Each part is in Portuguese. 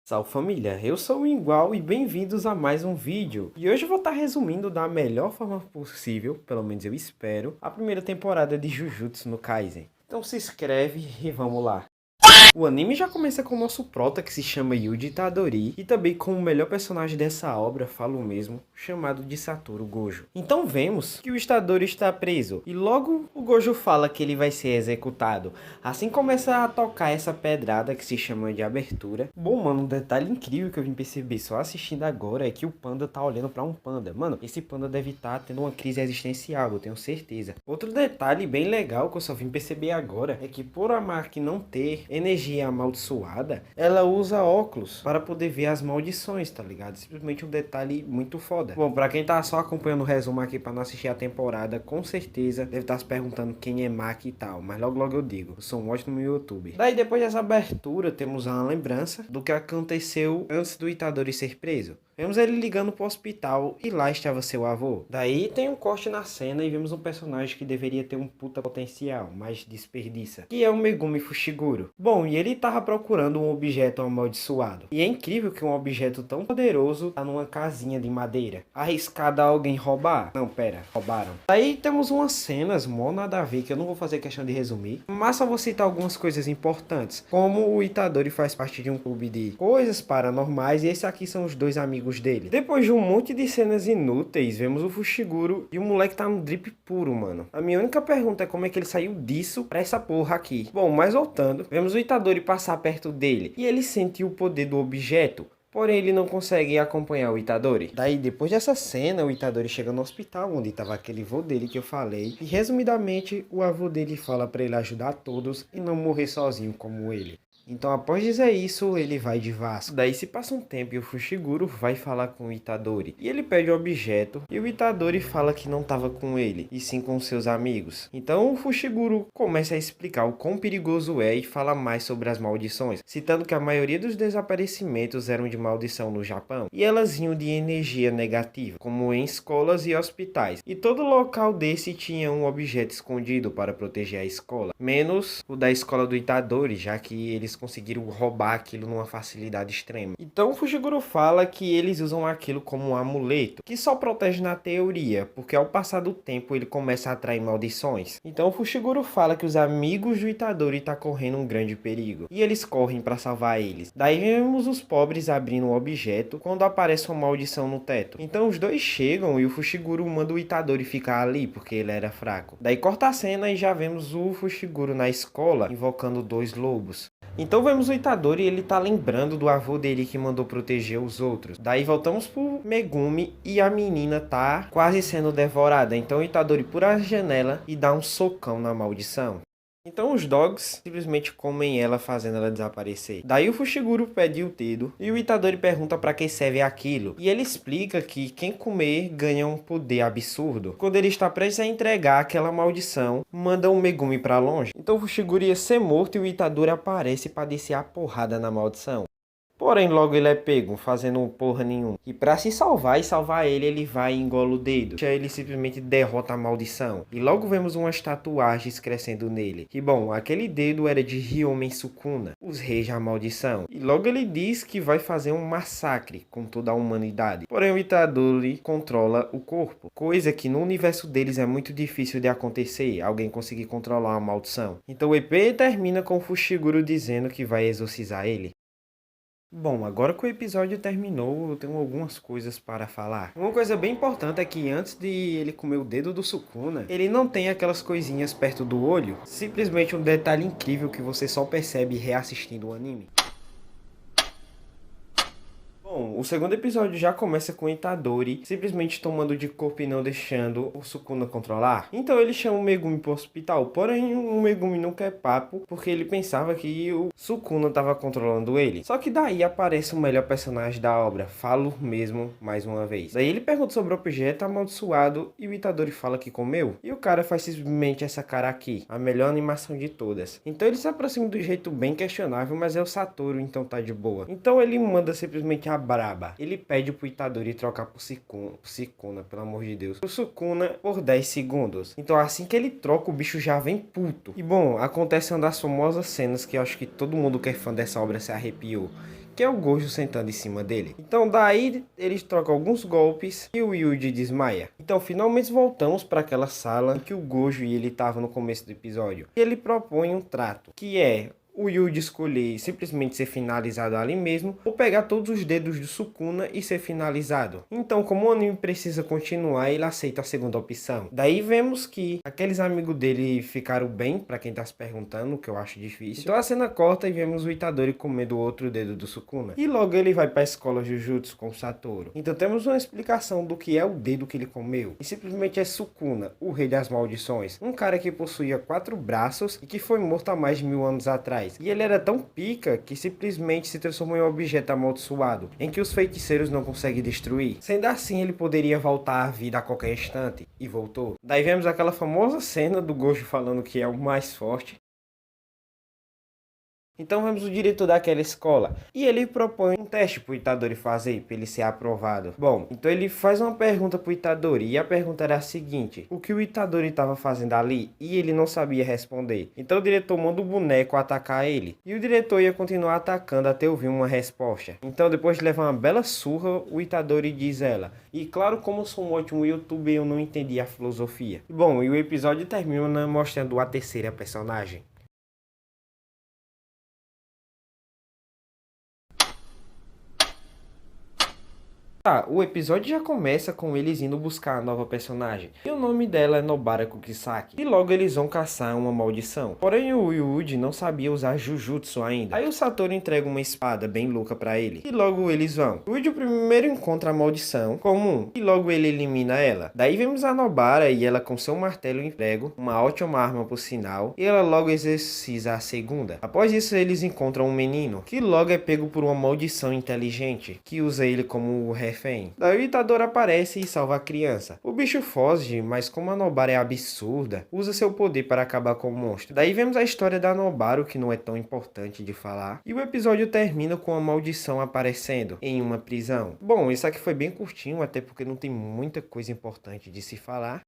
Salve família, eu sou o Igual e bem-vindos a mais um vídeo. E hoje eu vou estar resumindo da melhor forma possível, pelo menos eu espero, a primeira temporada de Jujutsu no Kaisen. Então se inscreve e vamos lá. O anime já começa com o nosso prota que se chama Yuji Itadori e também com o melhor personagem dessa obra, falo mesmo, chamado de Satoru Gojo. Então vemos que o Itadori está preso e logo o Gojo fala que ele vai ser executado. Assim começa a tocar essa pedrada que se chama de abertura. Bom, mano, um detalhe incrível que eu vim perceber só assistindo agora é que o panda tá olhando pra um panda. Mano, esse panda deve estar tendo uma crise existencial, eu tenho certeza. Outro detalhe bem legal que eu só vim perceber agora é que por a Maki não ter energia amaldiçoada, ela usa óculos para poder ver as maldições, tá ligado? Simplesmente um detalhe muito foda. Bom, pra quem tá só acompanhando o resumo aqui pra não assistir a temporada, com certeza deve estar se perguntando quem é Maki e tal, mas logo logo eu digo, eu sou um ótimo youtuber. Daí depois dessa abertura temos uma lembrança do que aconteceu antes do Itadori ser preso. Vemos ele ligando pro hospital e lá estava seu avô. Daí tem um corte na cena e vemos um personagem que deveria ter um puta potencial, mas desperdiça, que é o Megumi Fushiguro. Bom, e ele tava procurando um objeto amaldiçoado. E é incrível que um objeto tão poderoso tá numa casinha de madeira. Arriscado a alguém roubar? Não, pera, roubaram. Daí temos umas cenas mó nada a ver que eu não vou fazer questão de resumir, mas só vou citar algumas coisas importantes, como o Itadori faz parte de um clube de coisas paranormais e esse aqui são os dois amigos dele. Depois de um monte de cenas inúteis, vemos o Fushiguro e o moleque tá no drip puro, mano. A minha única pergunta é como é que ele saiu disso pra essa porra aqui. Bom, mas voltando, vemos o Itadori passar perto dele e ele sente o poder do objeto. Porém, ele não consegue acompanhar o Itadori. Daí, depois dessa cena, o Itadori chega no hospital, onde estava aquele vô dele que eu falei. E, resumidamente, o avô dele fala para ele ajudar todos e não morrer sozinho como ele. Então, após dizer isso, ele vai de Vasco. Daí se passa um tempo e o Fushiguro vai falar com o Itadori. E ele pede o objeto e o Itadori fala que não estava com ele, e sim com seus amigos. Então o Fushiguro começa a explicar o quão perigoso é e fala mais sobre as maldições, citando que a maioria dos desaparecimentos eram de maldição no Japão. E elas vinham de energia negativa, como em escolas e hospitais. E todo local desse tinha um objeto escondido para proteger a escola. Menos o da escola do Itadori, já que eles conseguiram roubar aquilo numa facilidade extrema. Então o Fushiguro fala que eles usam aquilo como um amuleto, que só protege na teoria, porque ao passar do tempo ele começa a atrair maldições. Então o Fushiguro fala que os amigos do Itadori tá correndo um grande perigo, e eles correm para salvar eles. Daí vemos os pobres abrindo um objeto, quando aparece uma maldição no teto. Então os dois chegam e o Fushiguro manda o Itadori ficar ali, porque ele era fraco. Daí corta a cena e já vemos o Fushiguro na escola, invocando dois lobos. Então vemos o Itadori e ele tá lembrando do avô dele que mandou proteger os outros. Daí voltamos pro Megumi e a menina tá quase sendo devorada. Então o Itadori pula a janela e dá um socão na maldição. Então os dogs simplesmente comem ela, fazendo ela desaparecer. Daí o Fushiguro pede o dedo e o Itadori pergunta para que serve aquilo. E ele explica que quem comer ganha um poder absurdo. Quando ele está prestes a entregar aquela maldição, manda o Megumi para longe. Então o Fushiguro ia ser morto e o Itadori aparece para descer a porrada na maldição. Porém, logo ele é pego, fazendo porra nenhuma. E pra se salvar e salvar ele, ele vai e engola o dedo. Ele simplesmente derrota a maldição. E logo vemos umas tatuagens crescendo nele. E bom, aquele dedo era de Ryomen Sukuna, os reis da maldição. E logo ele diz que vai fazer um massacre com toda a humanidade. Porém, o Itadori controla o corpo. Coisa que no universo deles é muito difícil de acontecer, alguém conseguir controlar a maldição. Então o EP termina com o Fushiguro dizendo que vai exorcizar ele. Bom, agora que o episódio terminou, eu tenho algumas coisas para falar. Uma coisa bem importante é que antes de ele comer o dedo do Sukuna, ele não tem aquelas coisinhas perto do olho. Simplesmente um detalhe incrível que você só percebe reassistindo o anime. Bom, o segundo episódio já começa com Itadori simplesmente tomando de corpo e não deixando o Sukuna controlar. Então ele chama o Megumi pro hospital, porém o Megumi não quer papo porque ele pensava que o Sukuna estava controlando ele. Só que daí aparece o melhor personagem da obra, falo mesmo mais uma vez. Daí ele pergunta sobre o objeto amaldiçoado e o Itadori fala que comeu. E o cara faz simplesmente essa cara aqui, a melhor animação de todas. Então ele se aproxima do jeito bem questionável, mas é o Satoru, então tá de boa. Então ele manda simplesmente a braba. Ele pede pro Itadori trocar por Sukuna, pelo amor de Deus. O Sukuna por 10 segundos. Então assim que ele troca, o bicho já vem puto. E bom, acontece uma das famosas cenas que eu acho que todo mundo que é fã dessa obra se arrepiou. que é o Gojo sentando em cima dele. Então daí eles trocam alguns golpes e o Yuji desmaia. Então finalmente voltamos para aquela sala em que o Gojo e ele estavam no começo do episódio. E ele propõe um trato, que é o Yuji escolher simplesmente ser finalizado ali mesmo, ou pegar todos os dedos do Sukuna e ser finalizado. Então, como o anime precisa continuar, ele aceita a segunda opção. Daí vemos que aqueles amigos dele ficaram bem, pra quem tá se perguntando, que eu acho difícil. Então a cena corta e vemos o Itadori comendo o outro dedo do Sukuna. E logo ele vai pra escola Jujutsu com o Satoru. Então temos uma explicação do que é o dedo que ele comeu. E simplesmente é Sukuna, o rei das maldições. Um cara que possuía 4 braços e que foi morto há mais de 1000 anos atrás. E ele era tão pica que simplesmente se transformou em um objeto amaldiçoado, em que os feiticeiros não conseguem destruir. Sendo assim, ele poderia voltar à vida a qualquer instante. E voltou. Daí vemos aquela famosa cena do Gojo falando que é o mais forte. Então vemos o diretor daquela escola e ele propõe um teste pro Itadori fazer, para ele ser aprovado. Bom, então ele faz uma pergunta pro Itadori e a pergunta era a seguinte: o que o Itadori estava fazendo ali? E ele não sabia responder. Então o diretor manda o boneco atacar ele. E o diretor ia continuar atacando até ouvir uma resposta. Então depois de levar uma bela surra, o Itadori diz ela: e claro, como sou um ótimo youtuber, eu não entendi a filosofia. Bom, e o episódio termina mostrando a terceira personagem. Tá, o episódio já começa com eles indo buscar a nova personagem. E o nome dela é Nobara Kukisaki. E logo eles vão caçar uma maldição. Porém o Yuji não sabia usar Jujutsu ainda. Aí o Satoru entrega uma espada bem louca pra ele. E logo eles vão. O Yuji primeiro encontra a maldição comum. E logo ele elimina ela. Daí vemos a Nobara e ela com seu martelo em prego. Uma ótima arma por sinal. E ela logo exercita a segunda. Após isso eles encontram um menino. Que logo é pego por uma maldição inteligente. Que usa ele como refém. Daí o Itadori aparece e salva a criança. O bicho foge, mas como a Nobara é absurda, usa seu poder para acabar com o monstro. Daí vemos a história da Nobara, que não é tão importante de falar. E o episódio termina com a maldição aparecendo em uma prisão. Bom, isso aqui foi bem curtinho, até porque não tem muita coisa importante de se falar.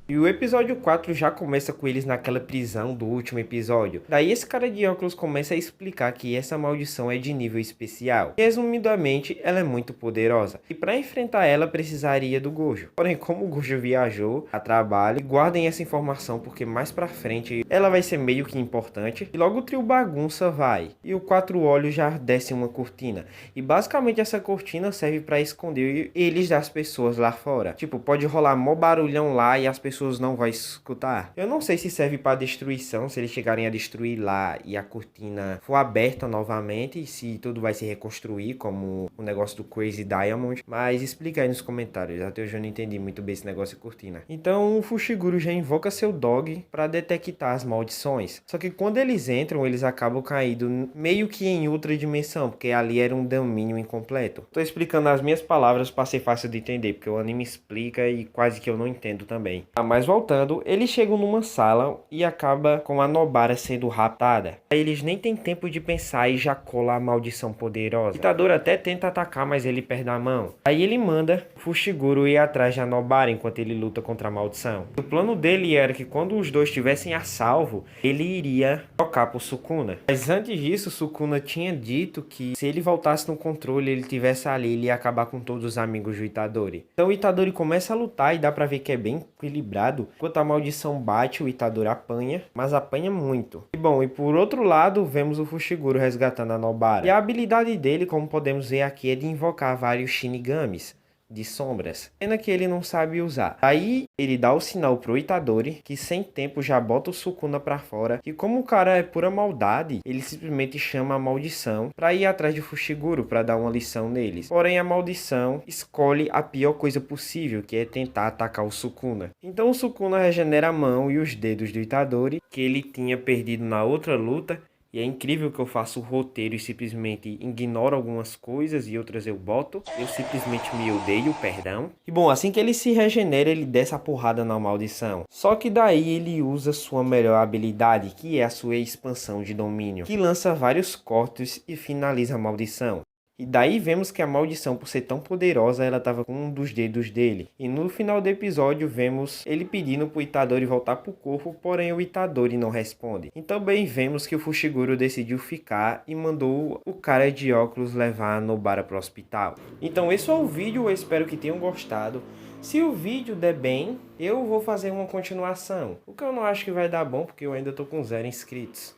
E o episódio 4 já começa com eles naquela prisão do último episódio. Daí esse cara de óculos começa a explicar que essa maldição é de nível especial. E, resumidamente, ela é muito poderosa. E para enfrentar ela precisaria do Gojo. Porém, como o Gojo viajou a trabalho, guardem essa informação porque mais pra frente ela vai ser meio que importante. E logo o trio bagunça vai. E o Quatro Olhos já desce uma cortina. E basicamente essa cortina serve para esconder eles das pessoas lá fora. Tipo, pode rolar mó barulhão lá e as pessoas não vão escutar. Eu não sei se serve para destruição, se eles chegarem a destruir lá e a cortina for aberta novamente, se tudo vai se reconstruir, como o negócio do Crazy Diamond. Mas explica aí nos comentários, até hoje eu não entendi muito bem esse negócio de cortina. Então o Fushiguro já invoca seu dog para detectar as maldições. Só que quando eles entram, eles acabam caindo meio que em outra dimensão, porque ali era um domínio incompleto. Tô explicando as minhas palavras para ser fácil de entender, porque o anime explica e quase que eu não entendo também. Mas voltando, eles chegam numa sala e acaba com a Nobara sendo raptada. Aí eles nem têm tempo de pensar e já cola a maldição poderosa. O Itadori até tenta atacar, mas ele perde a mão. Aí ele manda Fushiguro ir atrás da Nobara enquanto ele luta contra a maldição. O plano dele era que quando os dois estivessem a salvo, ele iria tocar por Sukuna. Mas antes disso, Sukuna tinha dito que se ele voltasse no controle, ele tivesse ali, ele ia acabar com todos os amigos do Itadori. Então o Itadori começa a lutar e dá pra ver que é bem equilibrado. Enquanto a maldição bate, o Itadori apanha, mas apanha muito. E bom, e por outro lado, vemos o Fushiguro resgatando a Nobara. E a habilidade dele, como podemos ver aqui, é de invocar vários Shinigamis de sombras, pena que ele não sabe usar. Aí ele dá o sinal pro Itadori, que sem tempo já bota o Sukuna pra fora, e como o cara é pura maldade, ele simplesmente chama a maldição pra ir atrás de Fushiguro pra dar uma lição neles. Porém a maldição escolhe a pior coisa possível, que é tentar atacar o Sukuna. Então o Sukuna regenera a mão e os dedos do Itadori, que ele tinha perdido na outra luta. E é incrível que eu faço o roteiro e simplesmente ignoro algumas coisas e outras eu boto. Eu simplesmente me odeio, perdão. E bom, assim que ele se regenera, ele desce a porrada na maldição. Só que daí ele usa sua melhor habilidade, que é a sua expansão de domínio, que lança vários cortes e finaliza a maldição. E daí vemos que a maldição, por ser tão poderosa, ela estava com um dos dedos dele. E no final do episódio vemos ele pedindo pro Itadori voltar pro corpo, porém o Itadori não responde. E também vemos que o Fushiguro decidiu ficar e mandou o cara de óculos levar a Nobara pro hospital. Então esse foi o vídeo, eu espero que tenham gostado. Se o vídeo der bem, eu vou fazer uma continuação. O que eu não acho que vai dar bom, porque eu ainda tô com 0 inscritos.